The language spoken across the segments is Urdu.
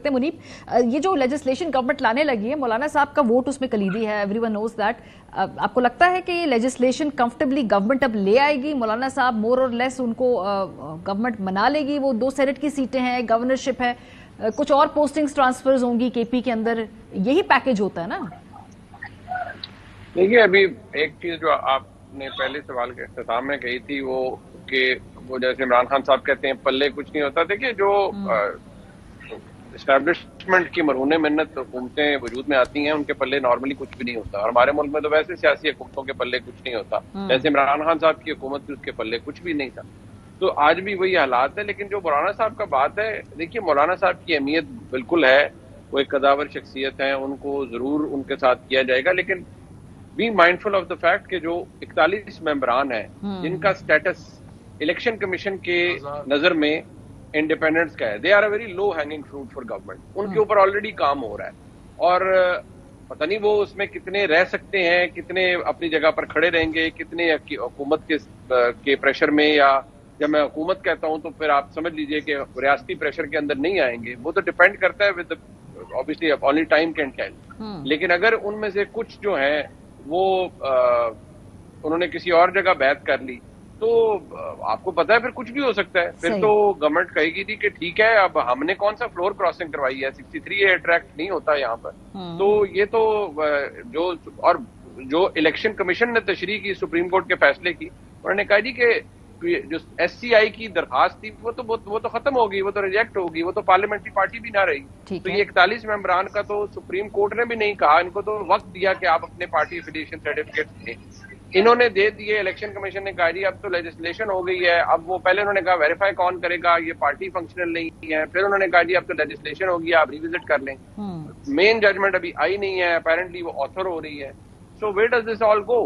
منیب, یہ جو لیجسلیشن گورنمنٹ لانے لگی ہے, مولانا صاحب کا ووٹ اس میں کلیدی ہے, ایوری ون نوز دیٹ. آپ کو لگتا ہے کہ یہ لیجسلیشن کمفرٹیبلی گورنمنٹ اب لے آئے گی؟ مولانا صاحب مور اور لیس ان کو گورنمنٹ منا لے گی؟ وہ 2 سینٹ کی سیٹیں ہیں, گورنرشپ ہے, کچھ اور پوسٹنگز ٹرانسفرز ہوں گی کے پی کے اندر, یہی پیکج ہوتا ہے نا. دیکھیے, ابھی ایک چیز جو آپ نے پہلے سوال کے اختتام میں کہی تھی, وہ جیسے عمران خان صاحب کہتے ہیں پلے کچھ نہیں ہوتا. دیکھیے, جو اسٹیبلشمنٹ کی مرہون منت حکومتیں وجود میں آتی ہیں ان کے پلے نارملی کچھ بھی نہیں ہوتا, اور ہمارے ملک میں تو ویسے سیاسی حکومتوں کے پلے کچھ نہیں ہوتا. جیسے عمران خان صاحب کی حکومت تھی, اس کے پلے کچھ بھی نہیں تھا. تو آج بھی وہی حالات ہے. لیکن جو مولانا صاحب کا بات ہے, دیکھیے مولانا صاحب کی اہمیت بالکل ہے, وہ ایک قداور شخصیت ہیں, ان کو ضرور ان کے ساتھ کیا جائے گا. لیکن be mindful of the fact کہ جو 41 ممبران ہیں جن کا سٹیٹس الیکشن کمیشن کے نظر میں انڈیپینڈنس کا ہے, they are a very low hanging fruit for government. ان کے اوپر آلریڈی کام ہو رہا ہے, اور پتہ نہیں وہ اس میں کتنے رہ سکتے ہیں, کتنے اپنی جگہ پر کھڑے رہیں گے, کتنے حکومت کے پریشر میں, یا جب میں حکومت کہتا ہوں تو پھر آپ سمجھ لیجئے کہ ریاستی پریشر کے اندر نہیں آئیں گے. وہ تو ڈیپینڈ کرتا ہے, with obviously only time can tell. لیکن اگر ان میں سے کچھ جو ہیں وہ انہوں نے کسی اور جگہ بیعت کر لی تو آپ کو پتا ہے پھر کچھ بھی ہو سکتا ہے. پھر تو گورنمنٹ کہے گی کہ ٹھیک ہے, اب ہم نے کون سا فلور کراسنگ کروائی ہے, 63A اٹریکٹ نہیں ہوتا یہاں پر. تو یہ تو جو الیکشن کمیشن نے تشریح کی سپریم کورٹ کے فیصلے کی, انہوں نے کہا جی کہ جو ایس سی آئی کی درخواست تھی وہ تو ختم ہوگی, وہ تو ریجیکٹ ہوگی, وہ تو پارلیمنٹری پارٹی بھی نہ رہی. تو یہ 41 ممبران کا تو سپریم کورٹ نے بھی نہیں کہا, ان کو تو وقت دیا کہ آپ اپنے پارٹی افیلیشن سرٹیفکیٹ دیں, انہوں نے دے دیے. الیکشن کمیشن نے کہا جی اب تو لیجسلیشن ہو گئی ہے. اب وہ پہلے انہوں نے کہا ویریفائی کون کرے گا, یہ پارٹی فنکشنل نہیں ہے. پھر انہوں نے کہا جی اب تو لیجسلیشن ہوگی, آپ ریوزٹ کر لیں. مین ججمنٹ ابھی آئی نہیں ہے, اپیرنٹلی وہ آتھر ہو رہی ہے. سو ویئر ڈز دس آل گو؟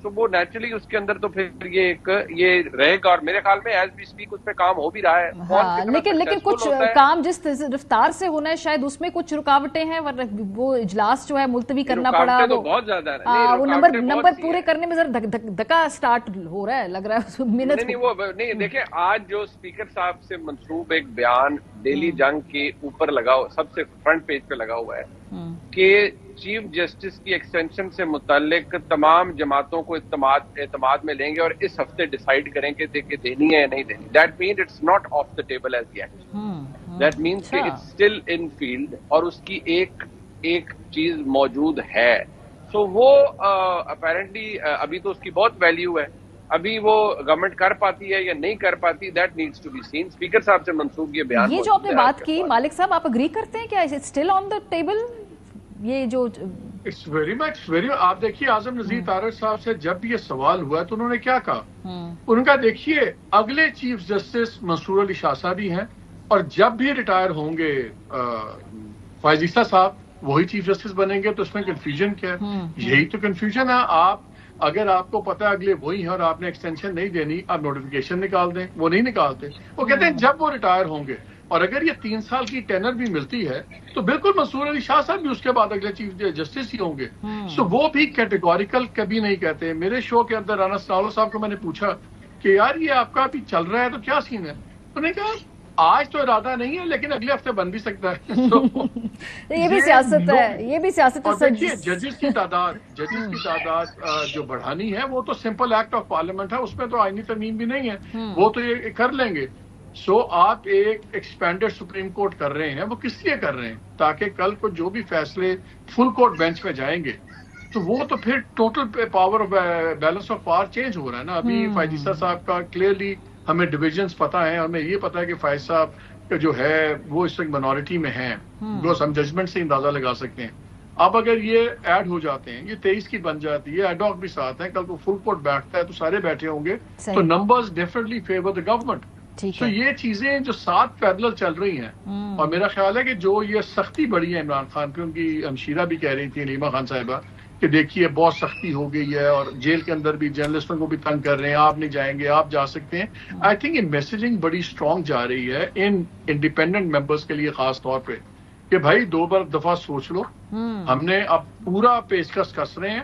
تو وہ نیچرلی اس کے اندر تو پھر یہ رہے گا, اور میرے خیال میں ایز وی اسپیک اس پہ کام ہو بھی رہا ہے. لیکن کچھ کام جس رفتار سے ہونا ہے شاید اس میں کچھ رکاوٹیں ہیں, وہ اجلاس جو ہے ملتوی کرنا پڑا, بہت زیادہ وہ نمبر پورے کرنے میں ذرا دھکا سٹارٹ ہو رہا ہے, لگ رہا ہے منٹ. نہیں دیکھیں, آج جو اسپیکر صاحب سے منسوب ایک بیان ڈیلی جنگ کے اوپر لگا ہوا, سب سے فرنٹ پیج پہ لگا ہوا ہے کہ چیف جسٹس کی ایکسٹینشن سے متعلق تمام جماعتوں کو اعتماد میں لیں گے اور اس ہفتے ڈیسائیڈ کریں گے کہ دینی ہے یا نہیں دینی. That means it's not off the table as yet. That means کہ اٹس اسٹل ان فیلڈ, اور اس کی ایک چیز موجود ہے. سو وہ اپیرنٹلی ابھی تو اس کی بہت ویلیو ہے, ابھی وہ گورنمنٹ کر پاتی ہے یا نہیں کر پاتی, that needs to be seen. Speaker صاحب سے منسوب یہ بیان, یہ جو آپ نے بات کی مالک صاحب, آپ اگری کرتے ہیں کیا اسٹل آن دا ٹیبل یہ جو اٹس ویری مچ آپ دیکھیے اعظم نذیر طارق صاحب سے جب یہ سوال ہوا تو انہوں نے کیا کہا, ان کا دیکھیے اگلے چیف جسٹس منصور علی شاہ صاحب ہی ہیں, اور جب بھی ریٹائر ہوں گے فائز عیسیٰ صاحب وہی چیف جسٹس بنیں گے. تو اس میں کنفیوژن کیا ہے؟ یہی تو کنفیوژن ہے. اگر آپ کو پتا ہے اگلے وہی ہیں اور آپ نے ایکسٹینشن نہیں دینی, آپ نوٹیفیکیشن نکال دیں. وہ نہیں نکالتے, وہ کہتے ہیں جب وہ ریٹائر ہوں گے. اور اگر یہ 3 سال کی ٹینر بھی ملتی ہے تو بالکل منصور علی شاہ صاحب بھی اس کے بعد اگلے چیف جسٹس ہی ہوں گے. سو وہ بھی کیٹیگوریکل کبھی نہیں کہتے. میرے شو کے اندر رانا سنالو صاحب کو میں نے پوچھا کہ یار یہ آپ کا ابھی چل رہا ہے تو کیا سین ہے, انہوں نے کہا آج تو ارادہ نہیں ہے لیکن اگلے ہفتے بن بھی سکتا ہے. یہ بھی سیاست ہے, یہ بھی سیاست ہے. ججز کی تعداد جو بڑھانی ہے وہ تو سمپل ایکٹ آف پارلیمنٹ ہے, اس میں تو آئینی ترمیم بھی نہیں ہے, وہ تو یہ کر لیں گے. سو آپ ایک ایکسپینڈڈ سپریم کورٹ کر رہے ہیں, وہ کس لیے کر رہے ہیں؟ تاکہ کل کو جو بھی فیصلے فل کورٹ بینچ میں جائیں گے تو وہ تو پھر total power balance of power change ہو رہا ہے نا. ابھی فائز عیسیٰ صاحب کا کلیئرلی ہمیں ڈویژنز پتہ ہیں, ہمیں یہ پتا ہے کہ فائز صاحب کا جو ہے وہ اس وقت منورٹی میں ہیں, بکاز ہم ججمنٹ سے اندازہ لگا سکتے ہیں. اب اگر یہ ایڈ ہو جاتے ہیں, یہ 23 کی بن جاتی ہے, ایڈ ہاک بھی ساتھ ہیں, کل کو فل کورٹ بیٹھتا ہے تو سارے بیٹھے ہوں گے, تو numbers definitely favour the government. تو یہ چیزیں جو 7 پیرلل چل رہی ہیں, اور میرا خیال ہے کہ جو یہ سختی بڑھی ہے عمران خان کی, ان کی ہمشیرہ بھی کہہ رہی تھی علیمہ خان صاحبہ کہ دیکھیے بہت سختی ہو گئی ہے, اور جیل کے اندر بھی جرنلسٹوں کو بھی تنگ کر رہے ہیں, آپ نہیں جائیں گے, آپ جا سکتے ہیں. آئی تھنک یہ میسیجنگ بڑی اسٹرانگ جا رہی ہے ان انڈیپینڈنٹ ممبرس کے لیے خاص طور پہ کہ بھائی 2 دفعہ سوچ لو, ہم نے اب پورا پیشکش کس رہے ہیں,